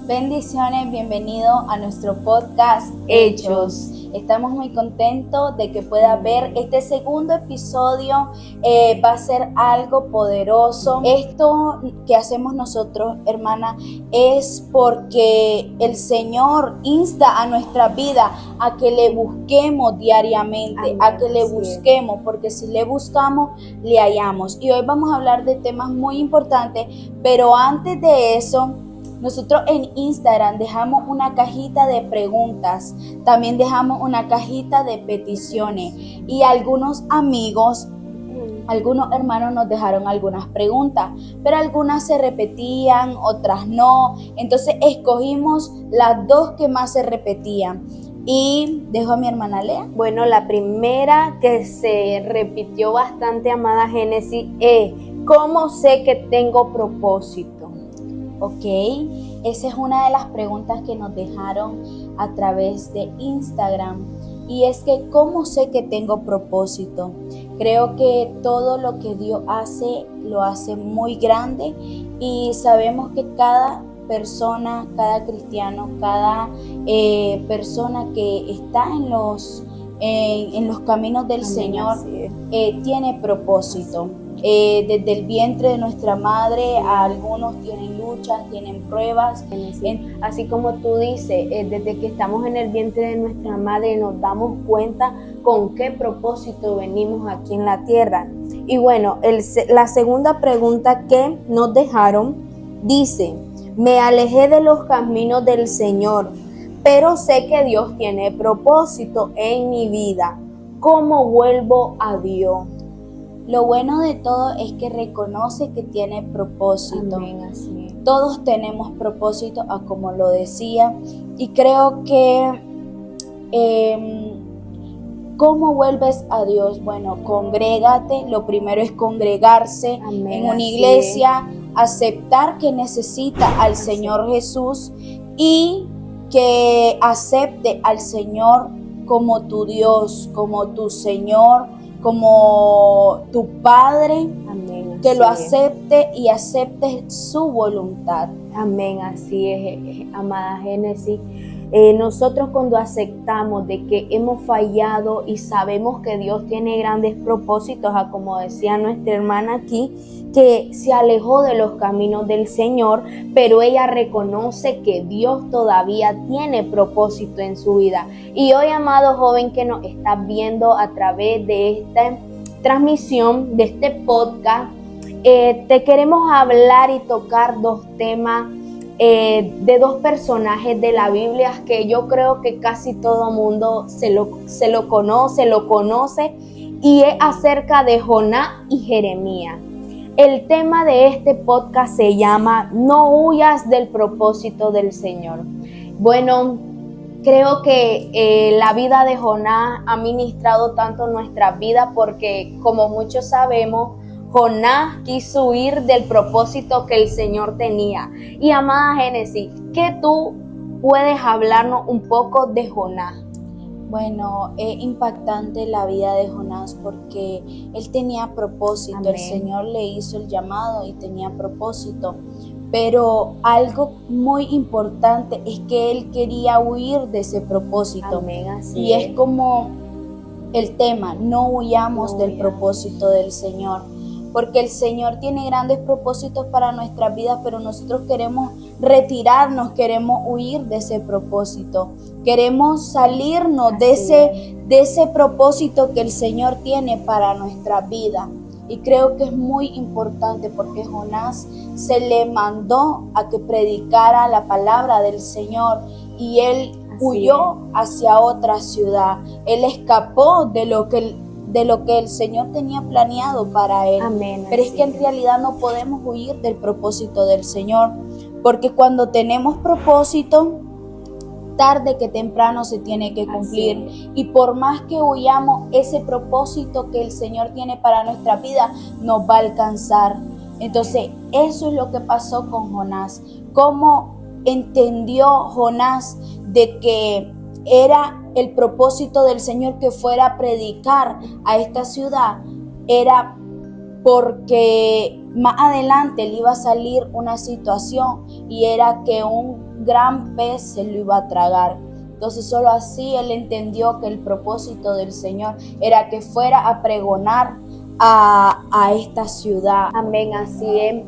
Bendiciones, bienvenido a nuestro podcast Hechos. Estamos muy contentos de que puedas ver este segundo episodio. Va a ser algo poderoso. Esto que hacemos nosotros, hermana, es porque el Señor insta a nuestra vida a que le busquemos diariamente. Amén. A que le busquemos, porque si le buscamos, le hallamos. Y hoy vamos a hablar de temas muy importantes, pero antes de eso, nosotros en Instagram dejamos una cajita de preguntas, también dejamos una cajita de peticiones y algunos amigos, algunos hermanos nos dejaron algunas preguntas, pero algunas se repetían, otras no. Entonces escogimos las dos que más se repetían. Y dejo a mi hermana Lea. Bueno, la primera que se repitió bastante, amada Génesis, es ¿cómo sé que tengo propósito? Ok, esa es una de las preguntas que nos dejaron a través de Instagram. Y es que, ¿cómo sé que tengo propósito? Creo que todo lo que Dios hace, lo hace muy grande. Y sabemos que cada persona, cada cristiano, cada persona que está en los caminos del Amén, Señor, tiene propósito. Desde el vientre de nuestra madre, algunos tienen luchas, tienen pruebas. Así como tú dices, desde que estamos en el vientre de nuestra madre nos damos cuenta con qué propósito venimos aquí en la tierra. Y bueno, la segunda pregunta que nos dejaron dice: me alejé de los caminos del Señor, pero sé que Dios tiene propósito en mi vida. ¿Cómo vuelvo a Dios? Lo bueno de todo es que reconoce que tiene propósito. Amén, así es. Todos tenemos propósito, como lo decía. Y creo que, ¿cómo vuelves a Dios? Bueno, congrégate. Lo primero es congregarse. Amén, en una iglesia, aceptar que necesita al Señor Jesús y que acepte al Señor como tu Dios, como tu Señor, como tu Padre. Amén, que lo acepte y acepte su voluntad. Amén, así es, amada Génesis. Nosotros cuando aceptamos de que hemos fallado y sabemos que Dios tiene grandes propósitos, como decía nuestra hermana aquí, que se alejó de los caminos del Señor, pero ella reconoce que Dios todavía tiene propósito en su vida. Y hoy, amado joven que nos estás viendo a través de esta transmisión, de este podcast, te queremos hablar y tocar dos temas de dos personajes de la Biblia que yo creo que casi todo mundo se lo conoce, y es acerca de Jonás y Jeremías. El tema de este podcast se llama No huyas del propósito del Señor. Bueno, creo que la vida de Jonás ha ministrado tanto nuestra vida porque, como muchos sabemos, Jonás quiso huir del propósito que el Señor tenía. Y amada Génesis, ¿qué tú puedes hablarnos un poco de Jonás? Bueno, es impactante la vida de Jonás porque él tenía propósito. Amén. El Señor le hizo el llamado y tenía propósito. Pero algo muy importante es que él quería huir de ese propósito. Amén, así y es como el tema, no huyamos del propósito del Señor. Porque el Señor tiene grandes propósitos para nuestras vidas, pero nosotros queremos retirarnos, queremos huir de ese propósito. Queremos salirnos de ese propósito que el Señor tiene para nuestra vida. Y creo que es muy importante porque Jonás se le mandó a que predicara la palabra del Señor y él huyó hacia otra ciudad. Él escapó de lo que el Señor tenía planeado para él. Amén, pero es que en realidad no podemos huir del propósito del Señor, porque cuando tenemos propósito, tarde que temprano se tiene que cumplir. Y por más que huyamos, ese propósito que el Señor tiene para nuestra vida nos va a alcanzar. Entonces, eso es lo que pasó con Jonás. ¿Cómo entendió Jonás de que era el propósito del Señor que fuera a predicar a esta ciudad? Era porque más adelante le iba a salir una situación y era que un gran pez se lo iba a tragar. Entonces solo así él entendió que el propósito del Señor era que fuera a pregonar a esta ciudad. Amén, así es.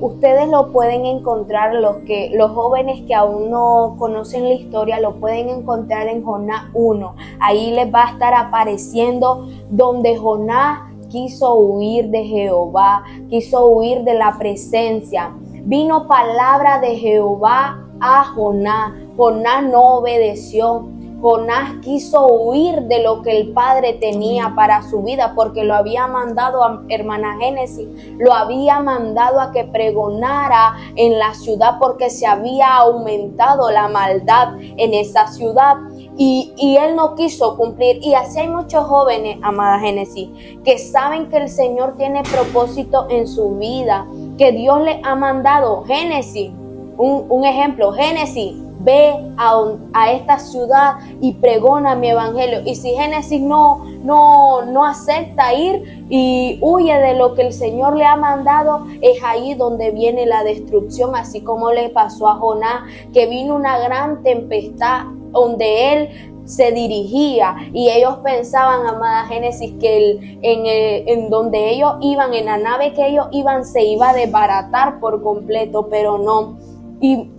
Ustedes lo pueden encontrar, los jóvenes que aún no conocen la historia, lo pueden encontrar en Jonás 1. Ahí les va a estar apareciendo donde Jonás quiso huir de Jehová, quiso huir de la presencia. Vino palabra de Jehová a Jonás. Jonás no obedeció. Jonás quiso huir de lo que el Padre tenía para su vida, porque lo había mandado, hermana Génesis, lo había mandado a que pregonara en la ciudad, porque se había aumentado la maldad en esa ciudad. Y él no quiso cumplir. Y así hay muchos jóvenes, amada Génesis, que saben que el Señor tiene propósito en su vida, que Dios les ha mandado. Génesis, un ejemplo, Génesis, ve a esta ciudad y pregona mi evangelio. Y si Génesis no acepta ir y huye de lo que el Señor le ha mandado, es ahí donde viene la destrucción, así como le pasó a Jonás, que vino una gran tempestad donde él se dirigía y ellos pensaban, amada Génesis, que en donde ellos iban, en la nave que ellos iban, se iba a desbaratar por completo, pero no. Y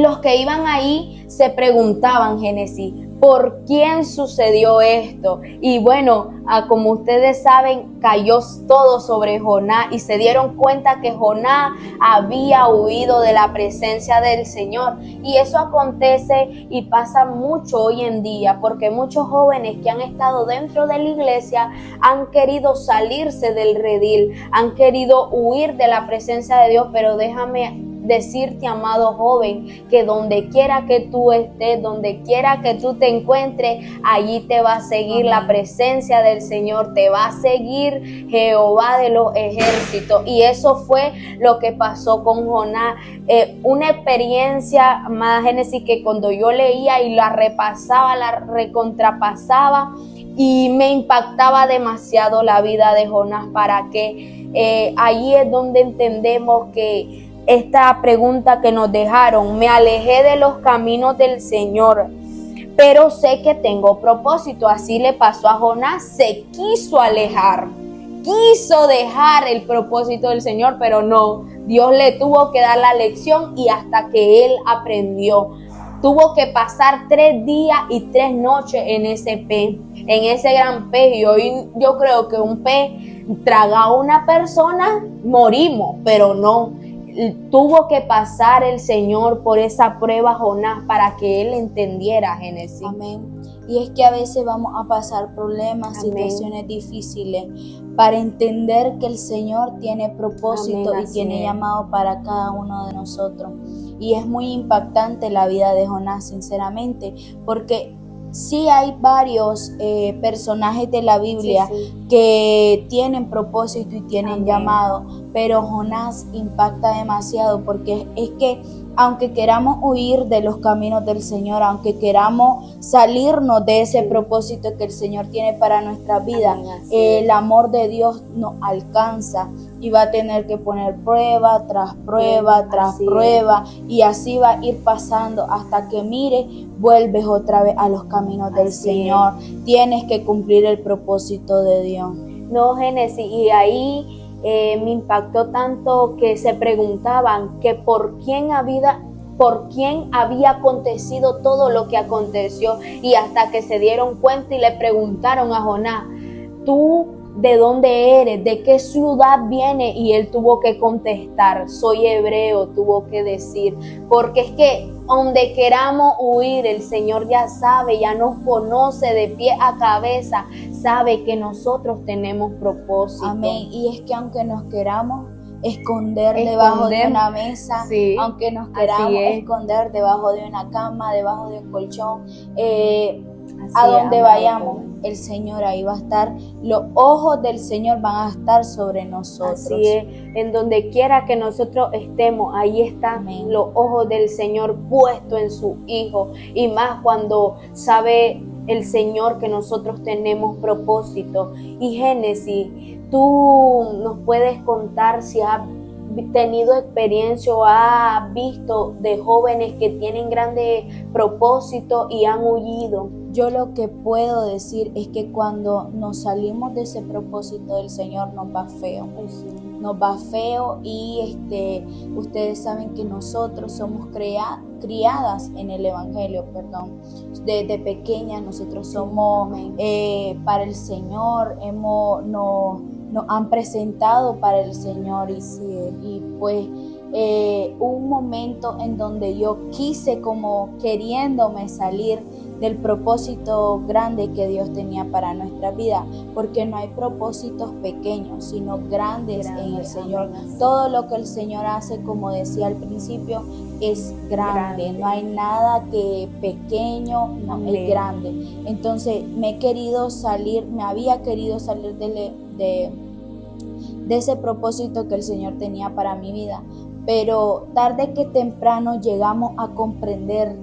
los que iban ahí se preguntaban, Génesis, ¿por quién sucedió esto? Y bueno, como ustedes saben, cayó todo sobre Jonás y se dieron cuenta que Jonás había huido de la presencia del Señor. Y eso acontece y pasa mucho hoy en día, porque muchos jóvenes que han estado dentro de la iglesia han querido salirse del redil, han querido huir de la presencia de Dios, pero déjame decirte, amado joven, que donde quiera que tú estés, donde quiera que tú te encuentres, allí te va a seguir la presencia del Señor, te va a seguir Jehová de los ejércitos. Y eso fue lo que pasó con Jonás. Una experiencia, amada Génesis, que cuando yo leía y la repasaba, la recontrapasaba, y me impactaba demasiado la vida de Jonás, para que ahí es donde entendemos que esta pregunta que nos dejaron: me alejé de los caminos del Señor, pero sé que tengo propósito. Así le pasó a Jonás, se quiso alejar, quiso dejar el propósito del Señor, pero no, Dios le tuvo que dar la lección, y hasta que él aprendió. Tuvo que pasar 3 días y 3 noches en ese pez, en ese gran pez. Y hoy yo creo que un pez traga a una persona, morimos, pero no. Tuvo que pasar el Señor por esa prueba, Jonás, para que él entendiera, Génesis. Amén. Y es que a veces vamos a pasar problemas, Amén, situaciones difíciles, para entender que el Señor tiene propósito. Amén, y tiene es. llamado para cada uno de nosotros. Y es muy impactante la vida de Jonás, sinceramente, porque sí hay varios personajes de la Biblia, sí, que tienen propósito y tienen Amén, llamado, pero Jonás impacta demasiado, porque es que aunque queramos huir de los caminos del Señor, aunque queramos salirnos de ese propósito que el Señor tiene para nuestra vida, Amén, el amor de Dios nos alcanza y va a tener que poner prueba tras prueba tras prueba, y así va a ir pasando hasta que vuelves otra vez a los caminos del Señor. Tienes que cumplir el propósito de Dios. No, Génesis, y ahí me impactó tanto que se preguntaban que por quién había acontecido todo lo que aconteció, y hasta que se dieron cuenta y le preguntaron a Jonás: ¿tú de dónde eres? ¿De qué ciudad vienes? Y él tuvo que contestar: soy hebreo, tuvo que decir, porque es que donde queramos huir, el Señor ya sabe, ya nos conoce de pie a cabeza, sabe que nosotros tenemos propósito. Amén. Y es que aunque nos queramos esconder debajo de una mesa, sí, aunque nos queramos esconder debajo de una cama, debajo de un colchón, a donde vayamos, el Señor ahí va a estar. Los ojos del Señor van a estar sobre nosotros. Así es, en donde quiera que nosotros estemos, ahí están los ojos del Señor puestos en su Hijo. Y más cuando sabe el Señor que nosotros tenemos propósito. Y Génesis, tú nos puedes contar si has tenido experiencia o has visto de jóvenes que tienen grandes propósitos y han huido. Yo lo que puedo decir es que cuando nos salimos de ese propósito del Señor nos va feo. Sí. Nos va feo y ustedes saben que nosotros somos criadas en el Evangelio, desde pequeñas nosotros somos para el Señor, nos han presentado para el Señor y pues un momento en donde yo quise como queriéndome salir del propósito grande que Dios tenía para nuestra vida, porque no hay propósitos pequeños, sino grandes en el Señor. Todo lo que el Señor hace, como decía al principio, es grande. No hay nada que pequeño, no, es grande. Entonces me había querido salir de ese propósito que el Señor tenía para mi vida, pero tarde que temprano llegamos a comprender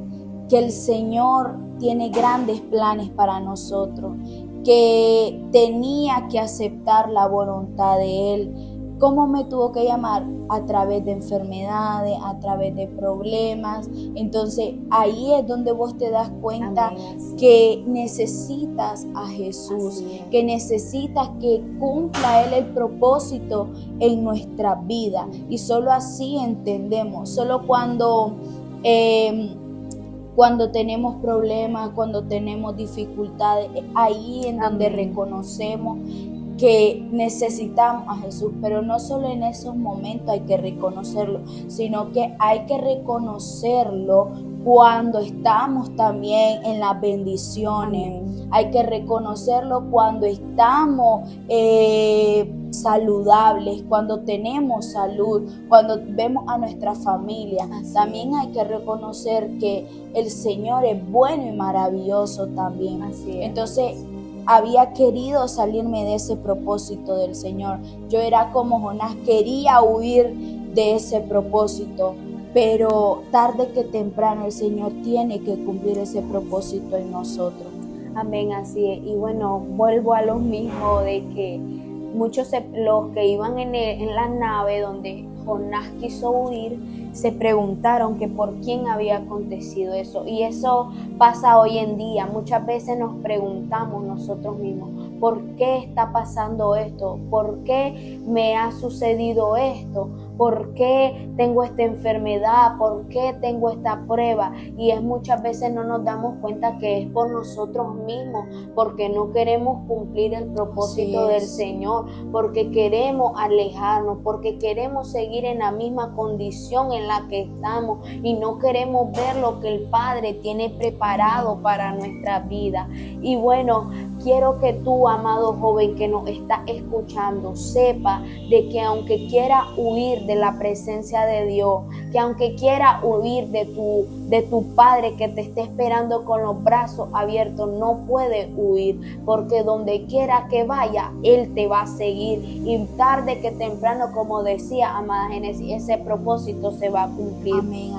que el Señor tiene grandes planes para nosotros, que tenía que aceptar la voluntad de Él. ¿Cómo me tuvo que llamar? A través de enfermedades, a través de problemas. Entonces ahí es donde vos te das cuenta que necesitas a Jesús, que necesitas que cumpla Él el propósito en nuestra vida. Y solo así entendemos, solo cuando tenemos problemas, cuando tenemos dificultades, ahí en donde reconocemos que necesitamos a Jesús, pero no solo en esos momentos hay que reconocerlo, sino que hay que reconocerlo cuando estamos también en las bendiciones. Hay que reconocerlo cuando estamos saludables, cuando tenemos salud, cuando vemos a nuestra familia. También hay que reconocer que el Señor es bueno y maravilloso también. Entonces, había querido salirme de ese propósito del Señor. Yo era como Jonás, quería huir de ese propósito, pero tarde que temprano el Señor tiene que cumplir ese propósito en nosotros. Amén, así es. Y bueno, vuelvo a lo mismo de que muchos los que iban en la nave donde Jonás quiso huir, se preguntaron que por quién había acontecido eso. Y eso pasa hoy en día. Muchas veces nos preguntamos nosotros mismos, ¿por qué está pasando esto? ¿Por qué me ha sucedido esto? ¿Por qué tengo esta enfermedad? ¿Por qué tengo esta prueba? Y muchas veces no nos damos cuenta que es por nosotros mismos, porque no queremos cumplir el propósito del Señor, porque queremos alejarnos, porque queremos seguir en la misma condición en la que estamos y no queremos ver lo que el Padre tiene preparado para nuestra vida. Y bueno, quiero que tú, amado joven que nos está escuchando, sepa de que aunque quiera huir de la presencia de Dios, que aunque quiera huir de tu Padre que te esté esperando con los brazos abiertos, no puede huir, porque donde quiera que vaya, Él te va a seguir. Y tarde que temprano, como decía amada Génesis, ese propósito se va a cumplir. Amén,